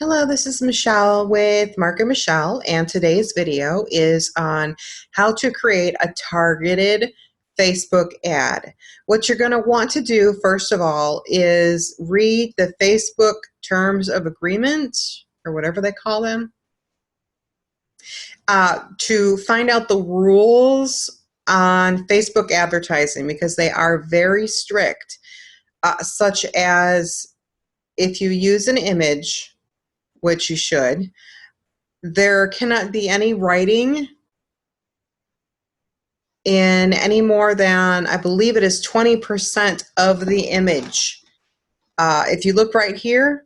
Hello, this is Michelle with Mark and Michelle, and today's video is on how to create a targeted Facebook ad. What you're going to want to do, first of all, is read the Facebook Terms of Agreement, or whatever they call them, to find out the rules on Facebook advertising, because they are very strict, such as if you use an image, which you should, there cannot be any writing in any more than, I believe it is 20% of the image. If you look right here,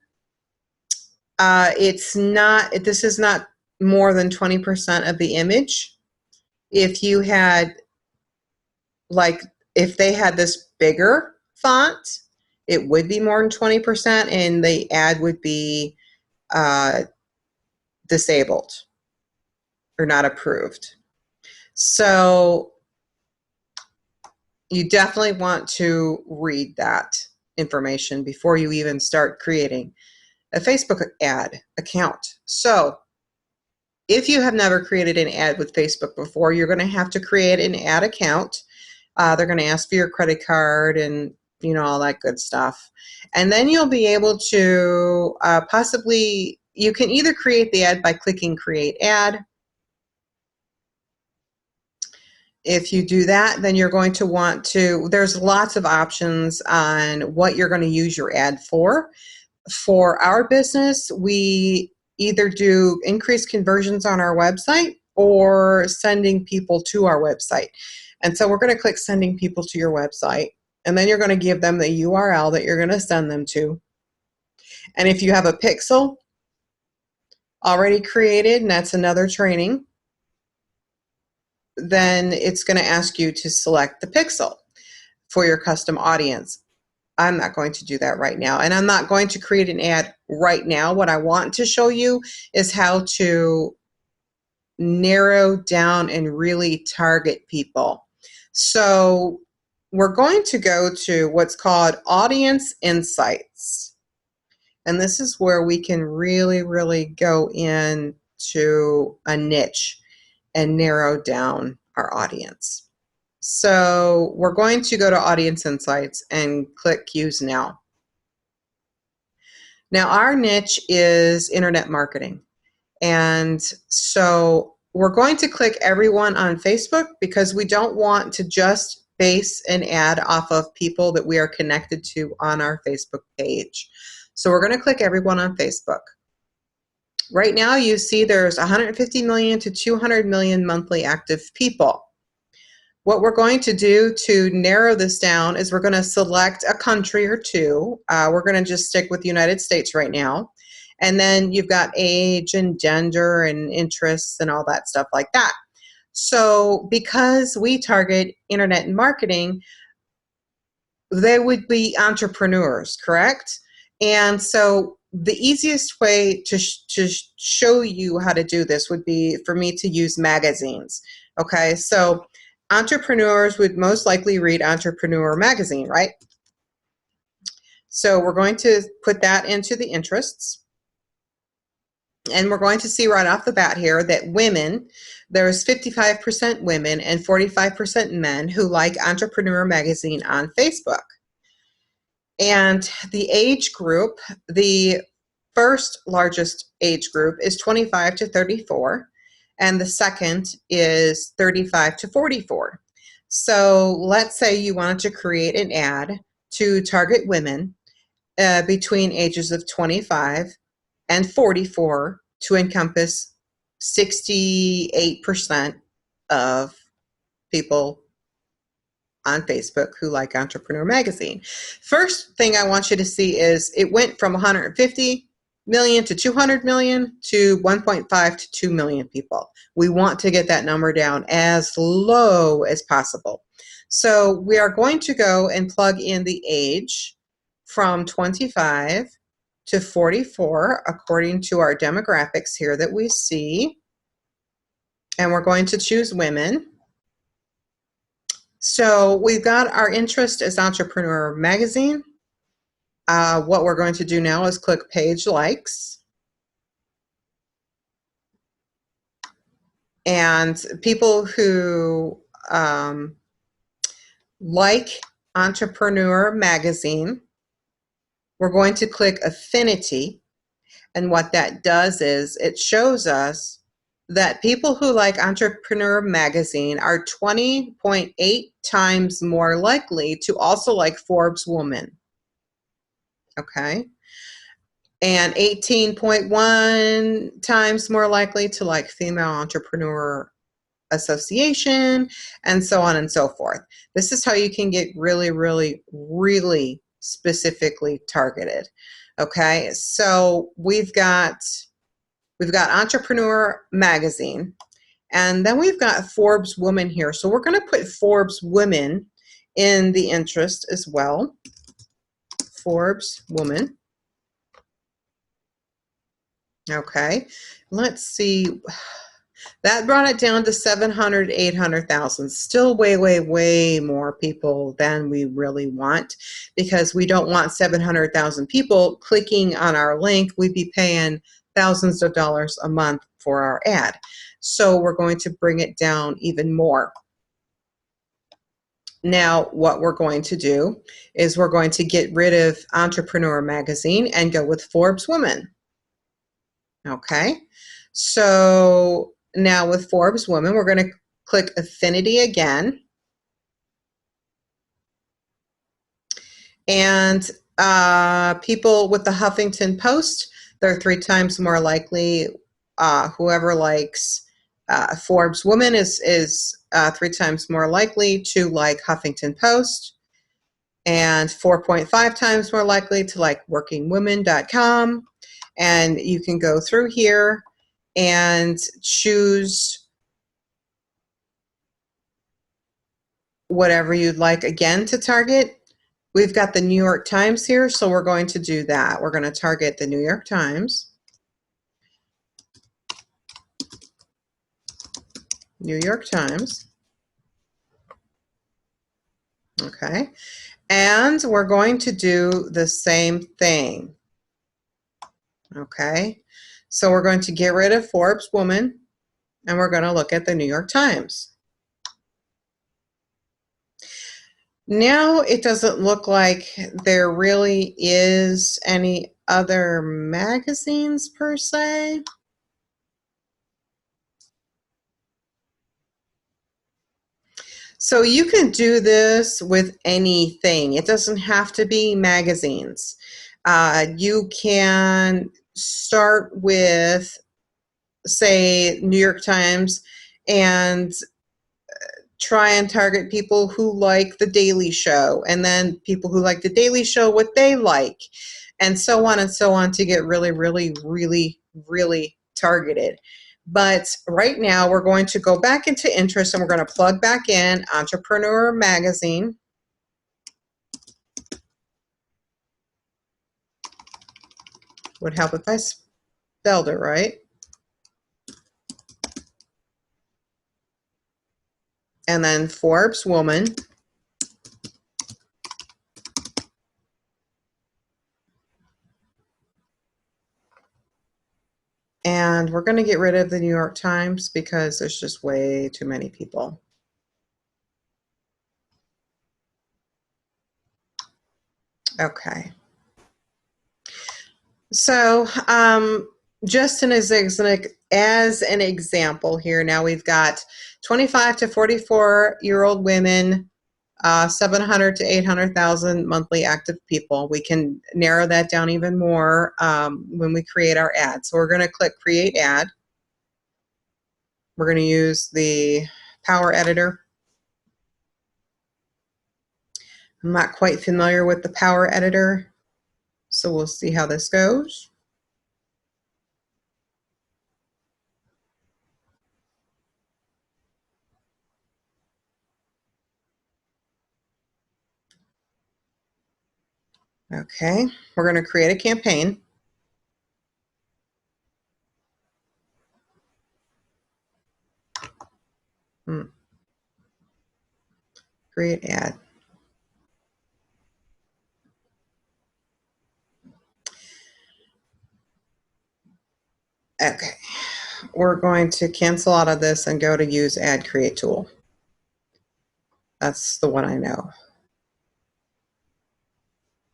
this is not more than 20% of the image. If you had, like, if they had this bigger font, it would be more than 20%, and the ad would be disabled or not approved. So you definitely want to read that information before you even start creating a Facebook ad account. So if you have never created an ad with Facebook before, you're going to have to create an ad account. They're going to ask for your credit card and all that good stuff. And then you'll be able to possibly, you can either create the ad by clicking Create Ad. If you do that, then you're going to want to, there's lots of options on what you're going to use your ad for. For our business, we either do increased conversions on our website or sending people to our website. And so we're going to click sending people to your website, and then you're going to give them the URL that you're going to send them to. And if you have a pixel already created, and that's another training, then it's going to ask you to select the pixel for your custom audience. I'm not going to do that right now, and I'm not going to create an ad right now. What I want to show you is how to narrow down and really target people. So we're going to go to what's called Audience Insights, and this is where we can really go into a niche and narrow down our audience. So we're going to go to Audience Insights and click Use Now. Now our niche is internet marketing. And so we're going to click everyone on Facebook, because we don't want to just base an ad off of people that we are connected to on our Facebook page. So we're going to click everyone on Facebook. Right now you see there's 150 million to 200 million monthly active people. What we're going to do to narrow this down is we're going to select a country or two. We're going to just stick with the United States right now. And then you've got age and gender and interests and all that stuff like that. So because we target internet and marketing, they would be entrepreneurs, correct? And so the easiest way to show you how to do this would be for me to use magazines. Okay, so entrepreneurs would most likely read Entrepreneur magazine, right? So we're going to put that into the interests. And we're going to see right off the bat here that women, there's 55% women and 45% men who like Entrepreneur magazine on Facebook. And the age group, the first largest age group is 25 to 34, and the second is 35 to 44. So let's say you wanted to create an ad to target women between ages of 25 and 44 to encompass 68% of people on Facebook who like Entrepreneur magazine. First thing I want you to see is it went from 150 million to 200 million to 1.5 to 2 million people. We want to get that number down as low as possible. So we are going to go and plug in the age from 25 to 44 according to our demographics here that we see. And we're going to choose women. So we've got our interest as Entrepreneur magazine. What we're going to do now is click page likes. And people who like Entrepreneur Magazine, we're going to click Affinity. And what that does is it shows us that people who like Entrepreneur Magazine are 20.8 times more likely to also like Forbes Woman. Okay. And 18.1 times more likely to like Female Entrepreneur Association, and so on and so forth. This is how you can get really, really, really specifically targeted. Okay, so we've got Entrepreneur Magazine, and then we've got Forbes Woman here. So we're going to put Forbes Women in the interest as well. Forbes Woman. Okay, let's see. That brought it down to 700, 800,000. Still way, way, way more people than we really want, because we don't want 700,000 people clicking on our link. We'd be paying thousands of dollars a month for our ad. So we're going to bring it down even more. Now, what we're going to do is we're going to get rid of Entrepreneur Magazine and go with Forbes Women. Okay, so now with Forbes Women, we're going to click Affinity again. And people with the Huffington Post, they're 3 times more likely. Whoever likes Forbes Woman is 3 times more likely to like Huffington Post, and 4.5 times more likely to like workingwomen.com. And you can go through here and choose whatever you'd like again to target. We've got the New York Times here, so we're going to do that. We're going to target the New York Times. New York Times. Okay. And we're going to do the same thing. Okay. So we're going to get rid of Forbes Woman, and we're going to look at the New York Times. Now it doesn't look like there really is any other magazines per se. So you can do this with anything. It doesn't have to be magazines. You can start with, say, New York Times, and try and target people who like The Daily Show, and then people who like The Daily Show, what they like, and so on to get really, really, really, really targeted. But right now we're going to go back into interest, and we're going to plug back in Entrepreneur Magazine. Would help if I spelled it right. And then Forbes Woman. And we're going to get rid of the New York Times because there's just way too many people. Okay. So just as an example here, now we've got 25 to 44-year-old women, 700 to 800,000 monthly active people. We can narrow that down even more when we create our ad. So we're going to click Create Ad. We're going to use the Power Editor. I'm not quite familiar with the Power Editor, so we'll see how this goes. Okay, we're going to create a campaign. Create ad. Okay, we're going to cancel out of this and go to use Ad Create Tool. That's the one I know.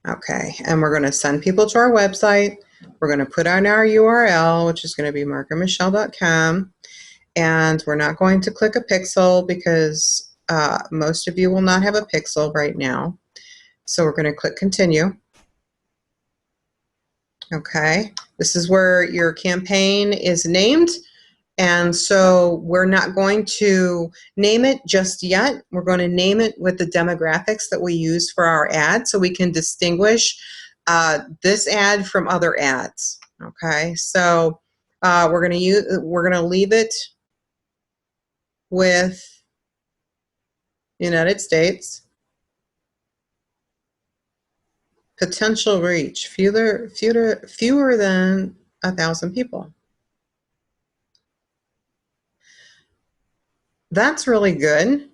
Okay, and we're going to send people to our website. We're going to put on our URL, which is going to be markandmichelle.com. And we're not going to click a pixel because most of you will not have a pixel right now. So we're going to click continue. Okay, this is where your campaign is named. And so we're not going to name it just yet. We're going to name it with the demographics that we use for our ad so we can distinguish this ad from other ads. Okay, so we're going to leave it with United States. Potential reach, fewer than 1,000 people. That's really good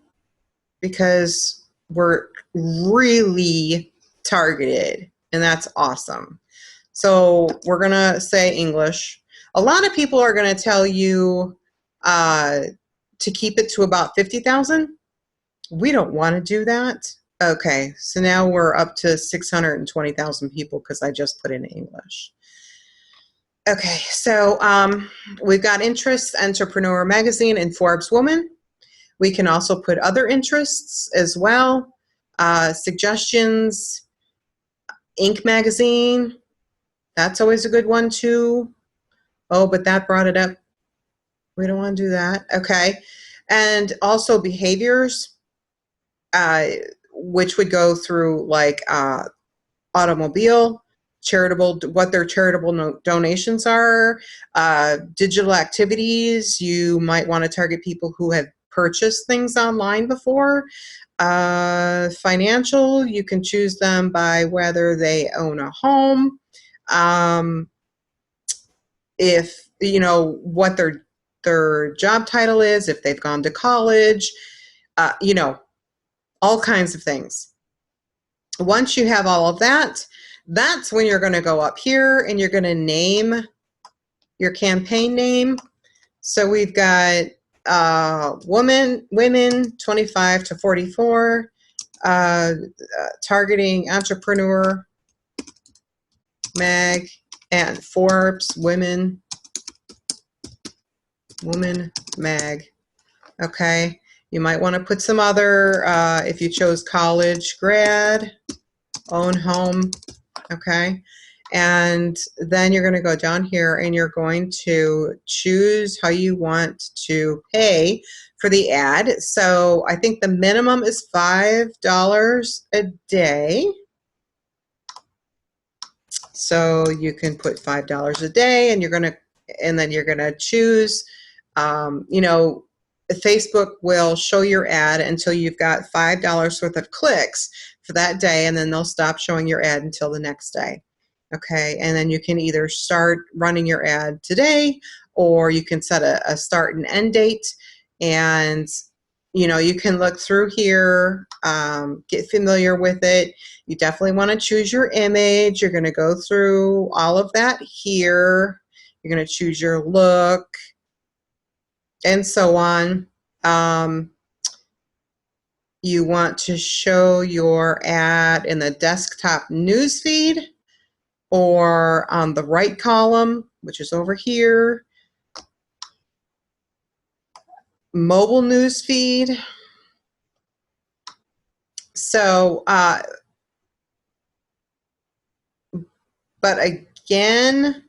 because we're really targeted, and that's awesome. So we're going to say English. A lot of people are going to tell you to keep it to about 50,000. We don't want to do that. Okay, so now we're up to 620,000 people because I just put in English. Okay, so we've got interests, Entrepreneur Magazine and Forbes Woman. We can also put other interests as well. Suggestions, Inc. Magazine. That's always a good one too. Oh, but that brought it up. We don't want to do that. Okay, and also behaviors. Which would go through like automobile, charitable, what their charitable donations are, digital activities. You might want to target people who have purchased things online before. Financial, you can choose them by whether they own a home, if you know what their job title is, if they've gone to college, you know, all kinds of things. Once you have all of that, that's when you're going to go up here and you're going to name your campaign name. So we've got women 25 to 44, targeting Entrepreneur Mag and Forbes Woman Mag. Okay. You might want to put some other, if you chose college grad, own home, okay? And then you're going to go down here and you're going to choose how you want to pay for the ad. So I think the minimum is $5 a day. So you can put $5 a day and then you're going to choose, you know, Facebook will show your ad until you've got $5 worth of clicks for that day, and then they'll stop showing your ad until the next day. Okay, and then you can either start running your ad today, or you can set a start and end date, and you know, you can look through here, get familiar with it. You definitely want to choose your image. You're going to go through all of that here. You're going to choose your look, and so on. You want to show your ad in the desktop newsfeed or on the right column, which is over here. Mobile newsfeed. So, but again,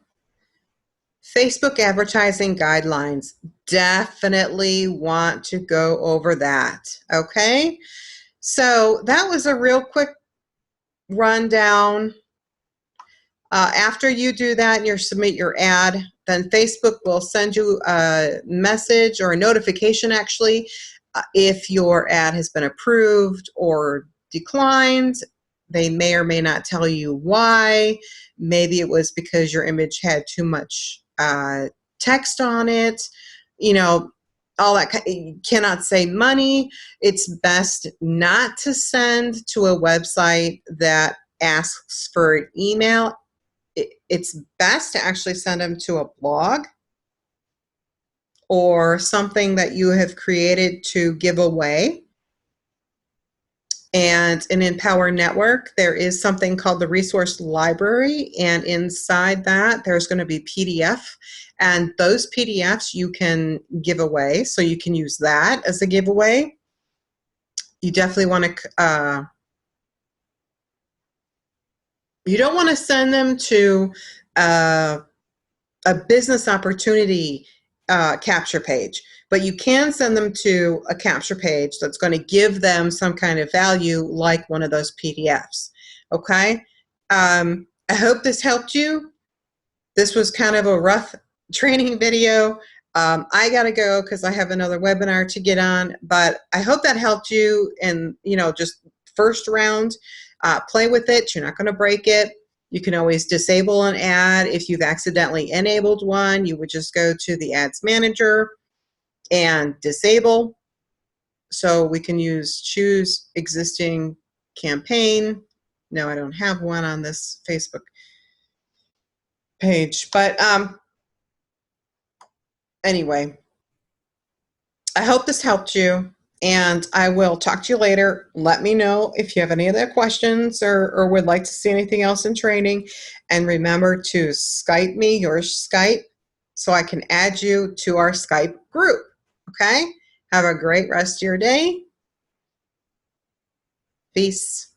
Facebook advertising guidelines, definitely want to go over that, okay? So that was a real quick rundown. After you do that and you submit your ad, then Facebook will send you a message or a notification actually if your ad has been approved or declined. They may or may not tell you why. Maybe it was because your image had too much text on it, you know, all that. You cannot say money. It's best not to send to a website that asks for an email. It's best to actually send them to a blog. or something that you have created to give away. And in Empower Network, there is something called the Resource Library, and inside that, there's going to be PDF, and those PDFs you can give away, so you can use that as a giveaway. You definitely want to, you don't want to send them to a business opportunity capture page, but you can send them to a capture page that's going to give them some kind of value, like one of those PDFs. Okay. I hope this helped you. This was kind of a rough training video. I got to go because I have another webinar to get on, but I hope that helped you. And, you know, just first round, play with it. You're not going to break it. You can always disable an ad. If you've accidentally enabled one, you would just go to the ads manager and disable. So we can choose existing campaign. No, I don't have one on this Facebook page, but anyway, I hope this helped you, and I will talk to you later. Let me know if you have any other questions or would like to see anything else in training. And remember to Skype me your Skype so I can add you to our Skype group. Okay? Have a great rest of your day. Peace.